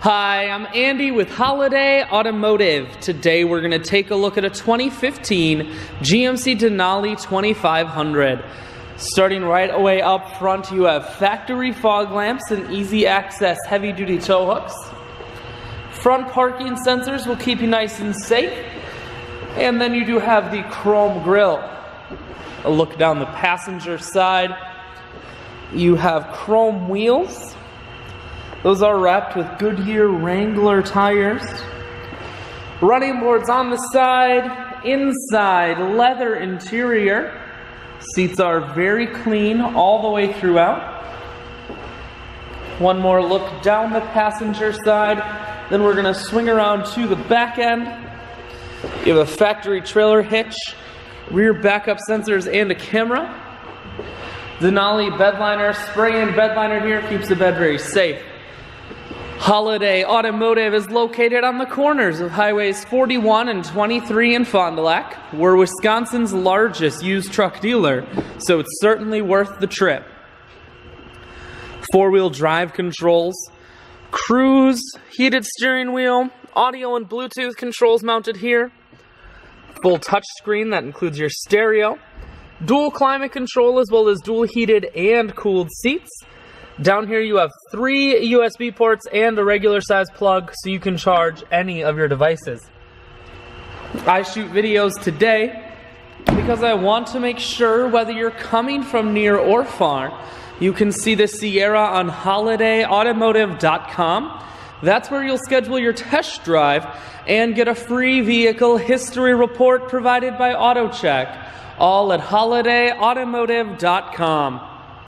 Hi, I'm Andy with Holiday Automotive. Today we're going to take a look at a 2015 GMC Denali 2500. Starting right away up front, you have factory fog lamps and easy access heavy-duty tow hooks. Front parking sensors will keep you nice and safe. And then you do have the chrome grille. A look down the passenger side. You have chrome wheels. Those are wrapped with Goodyear Wrangler tires. Running boards on the side, inside, leather interior. Seats are very clean all the way throughout. One more look down the passenger side, then we're going to swing around to the back end. You have a factory trailer hitch, rear backup sensors, and a camera. Denali bedliner, spray-in bedliner here, keeps the bed very safe. Holiday Automotive is located on the corners of Highways 41 and 23 in Fond du Lac. We're Wisconsin's largest used truck dealer, so it's certainly worth the trip. Four-wheel drive controls, cruise, heated steering wheel, audio and Bluetooth controls mounted here. Full touchscreen that includes your stereo. Dual climate control as well as dual heated and cooled seats. Down here you have 3 USB ports and a regular size plug so you can charge any of your devices. I shoot videos today because I want to make sure whether you're coming from near or far, you can see the Sierra on holidayautomotive.com. That's where you'll schedule your test drive and get a free vehicle history report provided by AutoCheck, all at holidayautomotive.com.